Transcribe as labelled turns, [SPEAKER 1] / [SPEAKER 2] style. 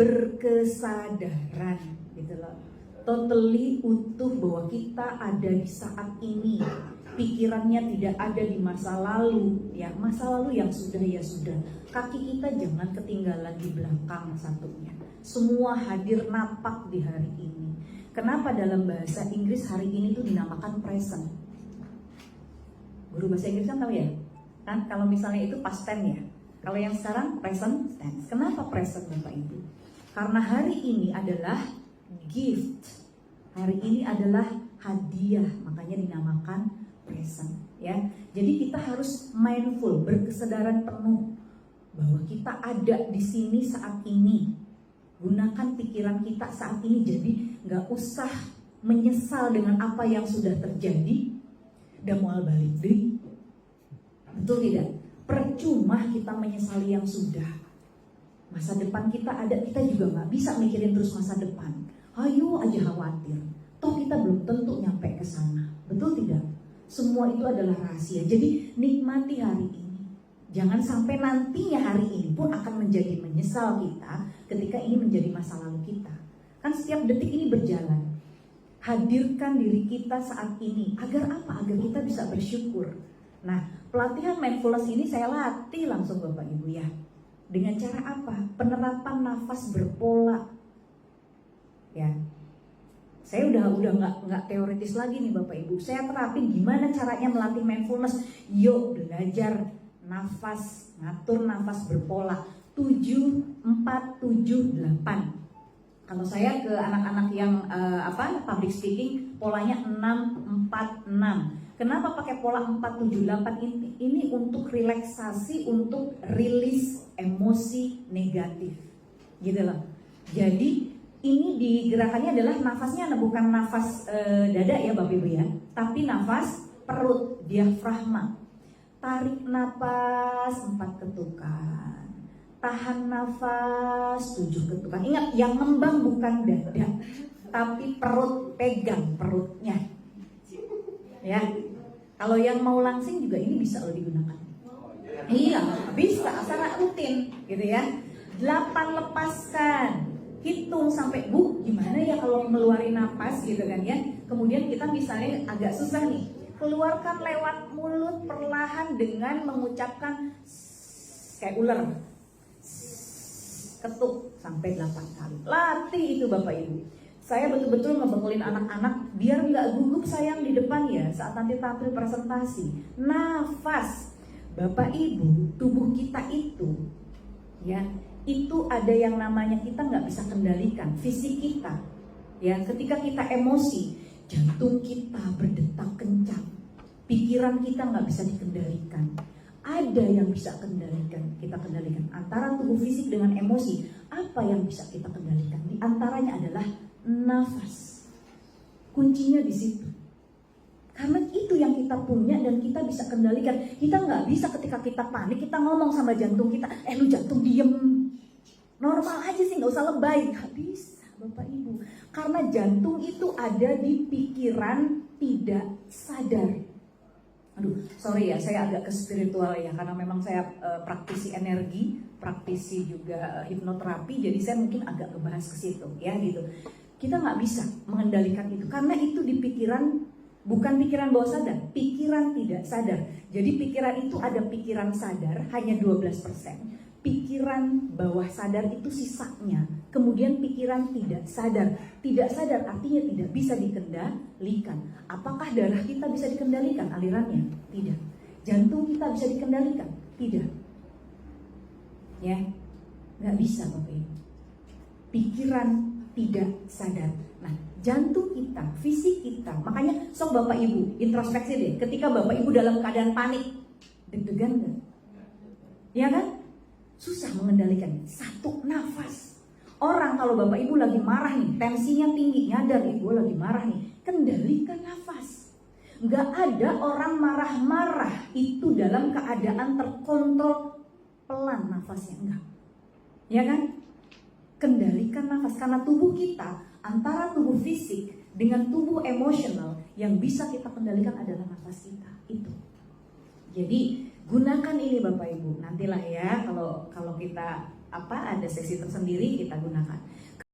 [SPEAKER 1] berkesadaran gitu loh. Totally utuh bahwa kita ada di saat ini. Pikirannya tidak ada di masa lalu, ya masa lalu yang sudah ya sudah. Kaki kita jangan ketinggalan di belakang satunya. Semua hadir napak di hari ini. Kenapa dalam bahasa Inggris hari ini tuh dinamakan present? Guru bahasa Inggris kan tahu ya? Kan kalau misalnya itu past tense ya. Kalau yang sekarang present tense. Kenapa present Bapak Ibu? Karena hari ini adalah gift. Hari ini adalah hadiah, makanya dinamakan present ya. Jadi kita harus mindful, berkesadaran penuh bahwa kita ada di sini saat ini. Gunakan pikiran kita saat ini, jadi nggak usah menyesal dengan apa yang sudah terjadi dan mual balik deh. Betul tidak? Percuma kita menyesali yang sudah. Masa depan kita ada, kita juga nggak bisa mikirin terus masa depan. Ayo aja khawatir. Toh kita belum tentu nyampe ke sana. Betul tidak? Semua itu adalah rahasia. Jadi nikmati hari ini. Jangan sampai nantinya hari ini pun akan menjadi menyesal kita ketika ini menjadi masa lalu kita. Kan setiap detik ini berjalan. Hadirkan diri kita saat ini. Agar apa? Agar kita bisa bersyukur. Nah, pelatihan mindfulness ini saya latih langsung Bapak Ibu ya. Dengan cara apa? Penerapan nafas berpola. Ya. Saya udah nggak teoritis lagi nih Bapak Ibu. Saya terapin gimana caranya melatih mindfulness. Yuk belajar nafas, ngatur nafas berpola 7, 4, 7, 8. Kalau saya ke anak-anak yang public speaking, polanya 6, 4, 6. Kenapa pakai pola 4, 7, 8 ini? Ini untuk relaksasi, untuk rilis emosi negatif. Gitu loh. Jadi ini digerakannya adalah nafasnya bukan nafas dada ya Bapak Ibu ya, tapi nafas perut, diafragma. Tarik napas 4 ketukan, tahan nafas 7 ketukan. Ingat, yang ngembang bukan dada, tapi perut, pegang perutnya. Ya, kalau yang mau langsing juga ini bisa loh digunakan. Iya, bisa, asal rutin gitu ya. 8 lepaskan. Hitung sampai Bu, gimana ya kalau ngeluarin napas gitu kan ya. Kemudian kita misalnya agak susah nih, keluarkan lewat mulut perlahan dengan mengucapkan kayak ular. Ketuk sampai 8 kali. Latih itu Bapak Ibu. Saya betul-betul ngebekulin anak-anak biar nggak gugup sayang di depan ya saat nanti tampil presentasi. Nafas. Bapak Ibu, tubuh kita itu ya, itu ada yang namanya kita nggak bisa kendalikan, fisik kita ya. Ketika kita emosi, jantung kita berdetak kencang, pikiran kita nggak bisa dikendalikan. Ada yang bisa kita kendalikan antara tubuh fisik dengan emosi. Apa yang bisa kita kendalikan? Di antaranya adalah nafas. Kuncinya di situ. Karena itu yang kita punya dan kita bisa kendalikan. Kita nggak bisa ketika kita panik, kita ngomong sama jantung kita, lu jantung diem. Normal aja sih, nggak usah lebay. Nggak bisa Bapak Ibu. Karena jantung itu ada di pikiran tidak sadar. Aduh, sorry ya, saya agak ke spiritual ya. Karena memang saya praktisi energi, praktisi juga hipnoterapi. Jadi saya mungkin agak ngebahas ke situ ya gitu. Kita nggak bisa mengendalikan itu. Karena itu di pikiran, bukan pikiran bawah sadar, pikiran tidak sadar. Jadi pikiran itu ada pikiran sadar hanya 12%. Pikiran bawah sadar itu sisanya. Kemudian pikiran tidak sadar. Tidak sadar artinya tidak bisa dikendalikan. Apakah darah kita bisa dikendalikan alirannya? Tidak. Jantung kita bisa dikendalikan? Tidak. Ya, nggak bisa Bapak Ibu. Pikiran tidak sadar. Nah, jantung kita, fisik kita. Makanya sok Bapak Ibu introspeksi deh. Ketika Bapak Ibu dalam keadaan panik, deg-degan nggak? Ya kan? Susah mengendalikan. Satu, nafas. Orang kalau Bapak Ibu lagi marah nih, tensinya tinggi, nyadar ibu lagi marah nih, kendalikan nafas. Nggak ada orang marah-marah itu dalam keadaan terkontrol pelan nafasnya, enggak. Ya kan? Kendalikan nafas, karena tubuh kita antara tubuh fisik dengan tubuh emosional yang bisa kita kendalikan adalah nafas kita itu. Jadi gunakan ini Bapak Ibu. Nantilah ya kalau kita ada sesi tersendiri kita gunakan.